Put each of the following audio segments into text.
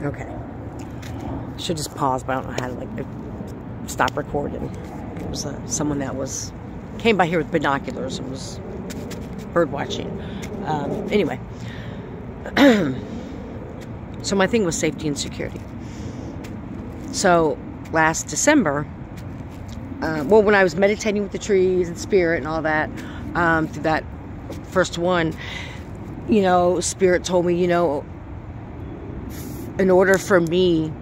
Okay. Should just pause, but I don't know how to like stop recording. There was someone that came by here with binoculars and was bird watching. Anyway, so my thing was safety and security. So last December, well, when I was meditating with the trees and spirit and all that, through that first one, you know, spirit told me, you know, in order for me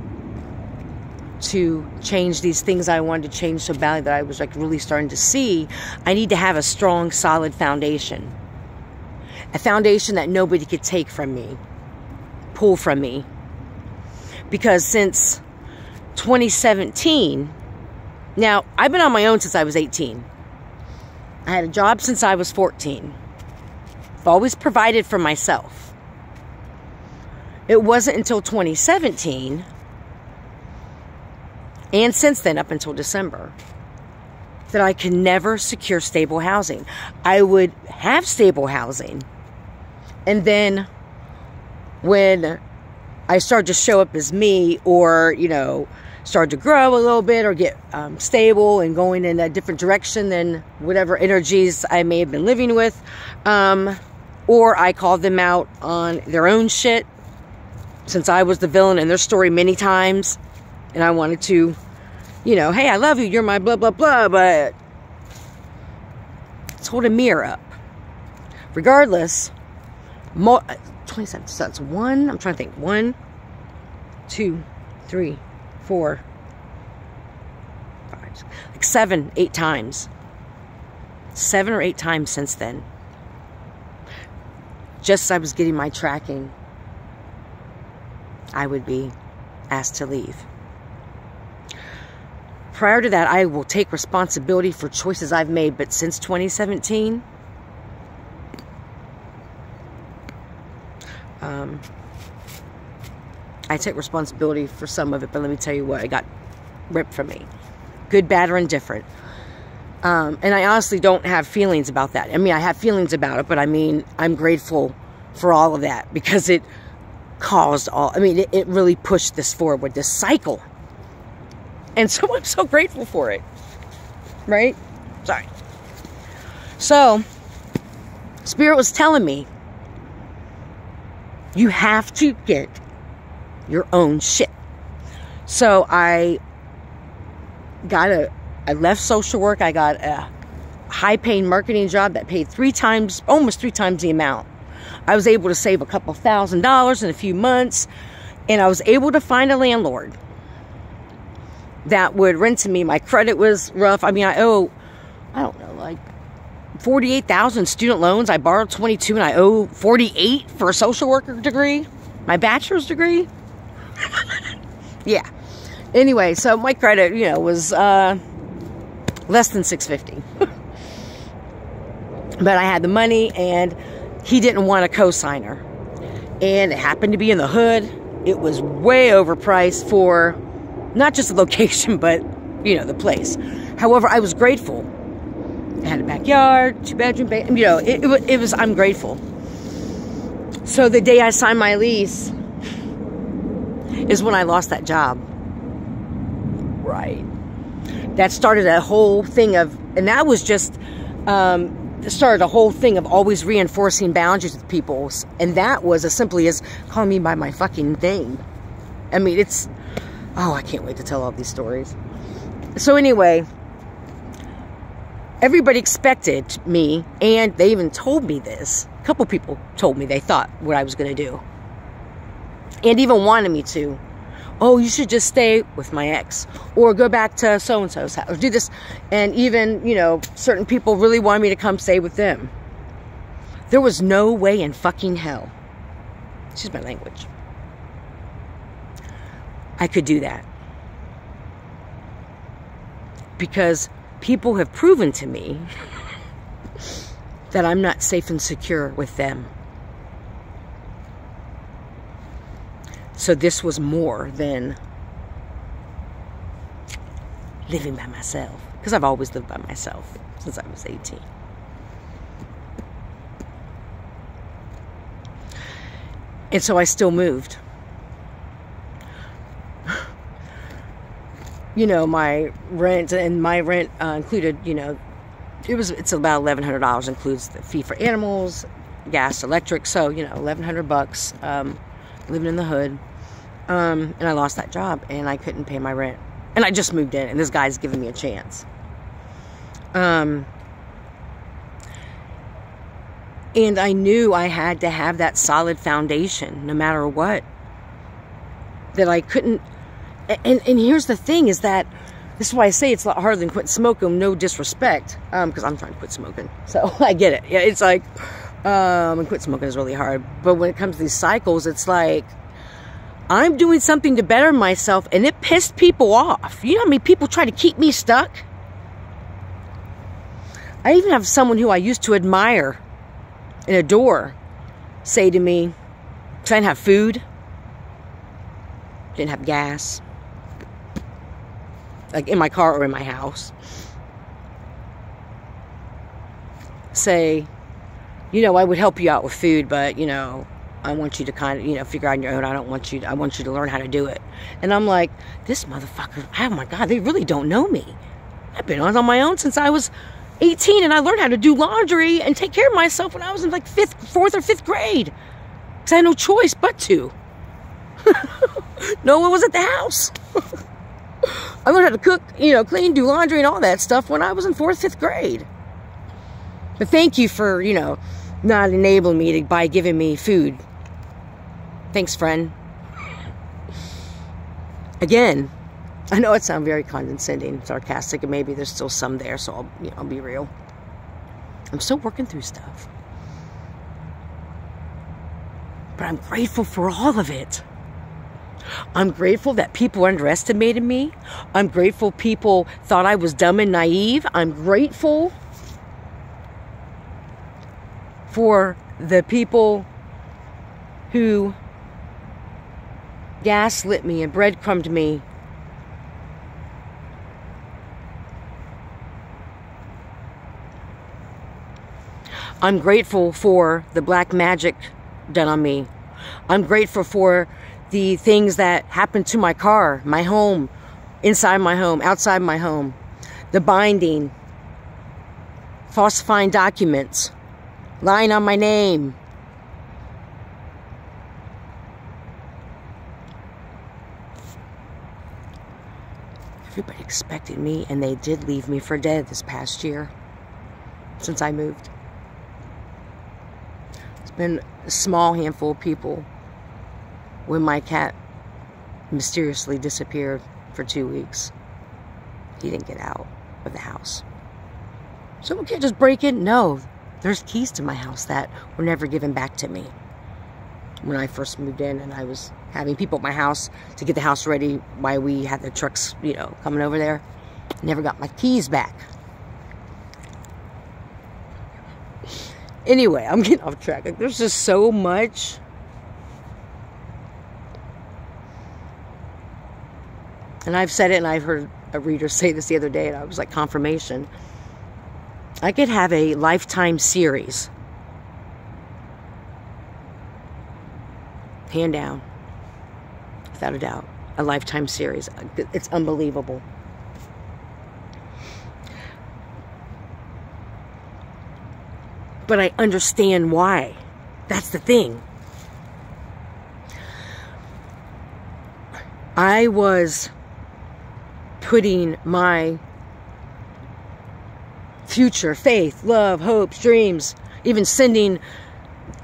to change these things I wanted to change so badly that I was like really starting to see, I need to have a strong, solid foundation. A foundation that nobody could take from me, pull from me. Because since 2017, now I've been on my own since I was 18. I had a job since I was 14. I've always provided for myself. It wasn't until 2017, and since then up until December, that I could never secure stable housing. I would have stable housing, and then when I started to show up as me, or, you know, started to grow a little bit, or get stable and going in a different direction than whatever energies I may have been living with, or I called them out on their own shit, since I was the villain in their story many times, and I wanted to, you know, hey, I love you, you're my blah, blah, blah, but let's hold a mirror up. Regardless, 27, so that's one, I'm trying to think, 1, 2, 3, 4, 5, like 7, 8 times. 7 or 8 times since then. Just as I was getting my tracking, I would be asked to leave. Prior to that, I will take responsibility for choices I've made, but since 2017, I take responsibility for some of it, but let me tell you what, it got ripped from me. Good, bad, or indifferent. And I honestly don't have feelings about that. I mean, I have feelings about it, but I mean, I'm grateful for all of that, because it caused all, I mean, it really pushed this forward, this cycle. And so I'm so grateful for it. Right? Sorry. So, Spirit was telling me, you have to get your own shit. So I left social work. I got a high-paying marketing job that paid almost three times the amount. I was able to save a couple $1,000s in a few months, and I was able to find a landlord that would rent to me. My credit was rough. I mean, I owe, I don't know, like $48,000 student loans. I borrowed $22,000 and I owe $48,000 for a social worker degree, my bachelor's degree. Yeah. Anyway, so my credit, you know, was less than $650. But I had the money, and he didn't want a co-signer. And it happened to be in the hood. It was way overpriced for not just the location, but, you know, the place. However, I was grateful. I had a backyard, 2-bedroom, you know, it was, I'm grateful. So the day I signed my lease is when I lost that job. Right. That started a whole thing of, and that was just, started a whole thing of always reinforcing boundaries with people. And that was as simply as calling me by my fucking name. I mean, it's, oh, I can't wait to tell all these stories. So anyway, everybody expected me, and they even told me this. A couple people told me they thought what I was going to do. And even wanted me to. Oh, you should just stay with my ex, or go back to so-and-so's house, or do this. And even, you know, certain people really wanted me to come stay with them. There was no way in fucking hell, excuse my language, I could do that. Because people have proven to me that I'm not safe and secure with them. So this was more than living by myself. Because I've always lived by myself since I was 18. And so I still moved. you know, my rent, and my rent included, you know, it's about $1,100, includes the fee for animals, gas, electric, so, you know, $1,100, living in the hood. And I lost that job, and I couldn't pay my rent. And I just moved in, and this guy's giving me a chance. And I knew I had to have that solid foundation, no matter what. That I couldn't, and here's the thing, is that, this is why I say it's a lot harder than quit smoking, no disrespect, because I'm trying to quit smoking, so I get it. Yeah, it's like, and quit smoking is really hard, but when it comes to these cycles, it's like, I'm doing something to better myself, and it pissed people off. You know how many people try to keep me stuck? I even have someone who I used to admire and adore say to me, because I didn't have food, didn't have gas, like in my car or in my house, say, you know, I would help you out with food, but, you know, I want you to kind of, you know, figure out on your own. I want you to learn how to do it. And I'm like, this motherfucker, oh my God, they really don't know me. I've been on my own since I was 18, and I learned how to do laundry and take care of myself when I was in like 4th or 5th grade. Because I had no choice but to. No one was at the house. I learned how to cook, you know, clean, do laundry and all that stuff when I was in 4th, 5th grade. But thank you for, you know, not enabling me by giving me food. Thanks, friend. Again, I know it sounds very condescending, sarcastic, and maybe there's still some there, so I'll be real. I'm still working through stuff. But I'm grateful for all of it. I'm grateful that people underestimated me. I'm grateful people thought I was dumb and naive. I'm grateful for the people who gaslit me and breadcrumbed me. I'm grateful for the black magic done on me. I'm grateful for the things that happened to my car, my home, inside my home, outside my home, the binding, falsifying documents, lying on my name. Everybody expected me, and they did leave me for dead this past year since I moved. It's been a small handful of people. When my cat mysteriously disappeared for 2 weeks, he didn't get out of the house. Someone can't just break in. No, there's keys to my house that were never given back to me. When I first moved in, and I was having people at my house to get the house ready while we had the trucks, you know, coming over there, never got my keys back. Anyway, I'm getting off track. Like, there's just so much. And I've said it, and I've heard a reader say this the other day, and I was like, confirmation. I could have a lifetime series. Hand down. Without a doubt. A lifetime series. It's unbelievable. But I understand why. That's the thing. I was putting my future, faith, love, hopes, dreams, even sending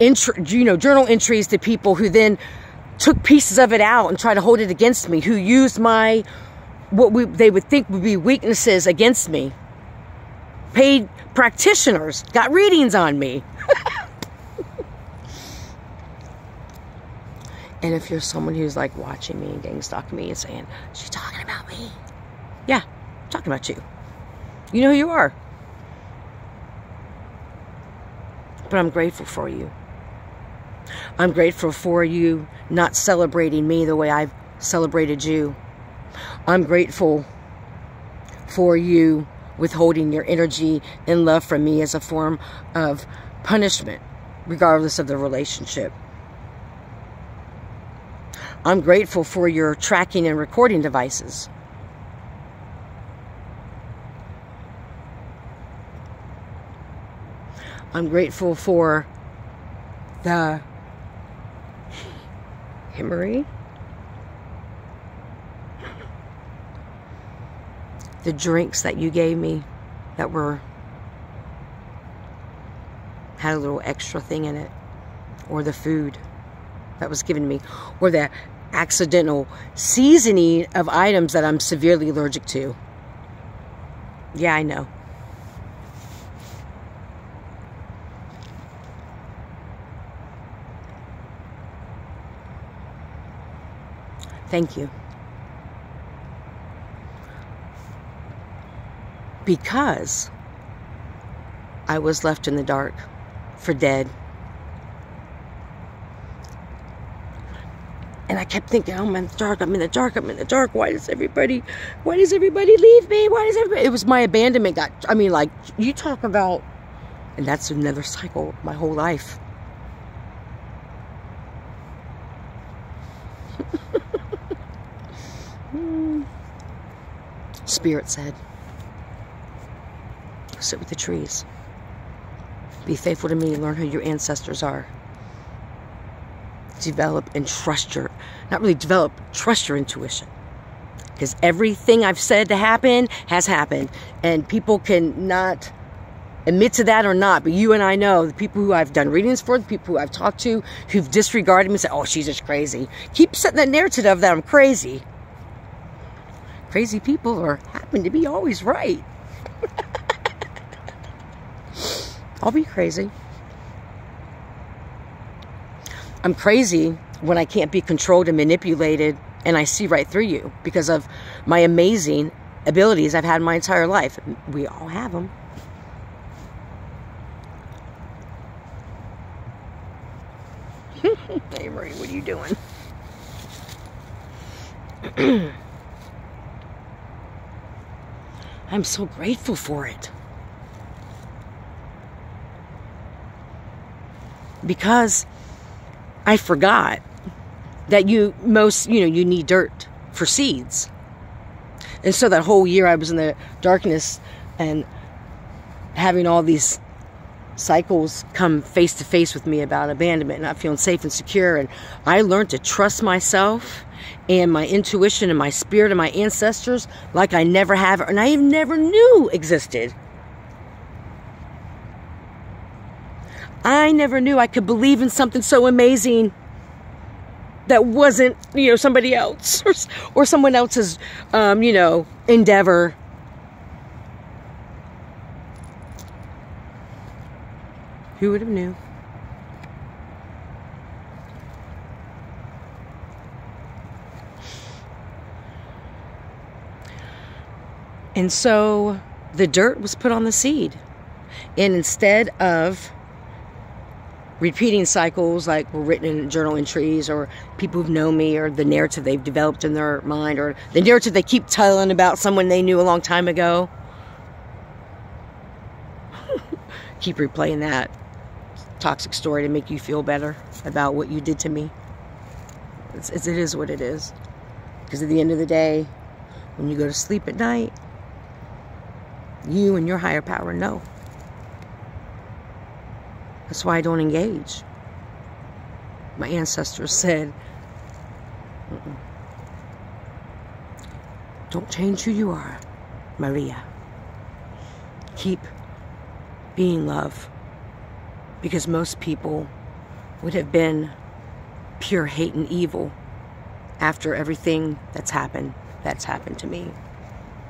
journal entries to people who then took pieces of it out and tried to hold it against me, who used my they would think would be weaknesses against me. Paid practitioners got readings on me. And if you're someone who's like watching me and gang stalking me and saying, she's talking about me. Yeah, I'm talking about you. You know who you are. But I'm grateful for you. I'm grateful for you not celebrating me the way I've celebrated you. I'm grateful for you withholding your energy and love from me as a form of punishment, regardless of the relationship. I'm grateful for your tracking and recording devices. I'm grateful for the Himmery, the drinks that you gave me that had a little extra thing in it, or the food that was given to me, or the accidental seasoning of items that I'm severely allergic to. Yeah, I know. Thank you. Because I was left in the dark for dead. And I kept thinking, oh, I'm in the dark, I'm in the dark, I'm in the dark. Why does everybody leave me? Why does everybody? It was my abandonment like, you talk about, and that's another cycle my whole life. Spirit said, sit with the trees. Be faithful to me and learn who your ancestors are. Develop and trust your, not really develop, trust your intuition. Because everything I've said to happen has happened. And people can not admit to that or not, but you and I know, the people who I've done readings for, the people who I've talked to, who've disregarded me and said, oh, she's just crazy. Keep setting that narrative of that I'm crazy. Crazy people happen to be always right. I'll be crazy. I'm crazy when I can't be controlled and manipulated, and I see right through you because of my amazing abilities I've had my entire life. We all have them. Hey, Marie, what are you doing? I'm so grateful for it. Because I forgot that you need dirt for seeds. And so that whole year I was in the darkness and having all these cycles come face to face with me about abandonment, not feeling safe and secure. And I learned to trust myself and my intuition and my spirit and my ancestors like I never have, and I never knew existed. I never knew I could believe in something so amazing that wasn't, somebody else or someone else's, endeavor. Who would have knew? And so the dirt was put on the seed. And instead of repeating cycles like were written in journal entries, or people who've known me, or the narrative they've developed in their mind, or the narrative they keep telling about someone they knew a long time ago, keep replaying that toxic story to make you feel better about what you did to me. It is what it is. Because at the end of the day, when you go to sleep at night, you and your higher power know. That's why I don't engage. My ancestors said, don't change who you are, Maria. Keep being love. Because most people would have been pure hate and evil after everything that's happened to me.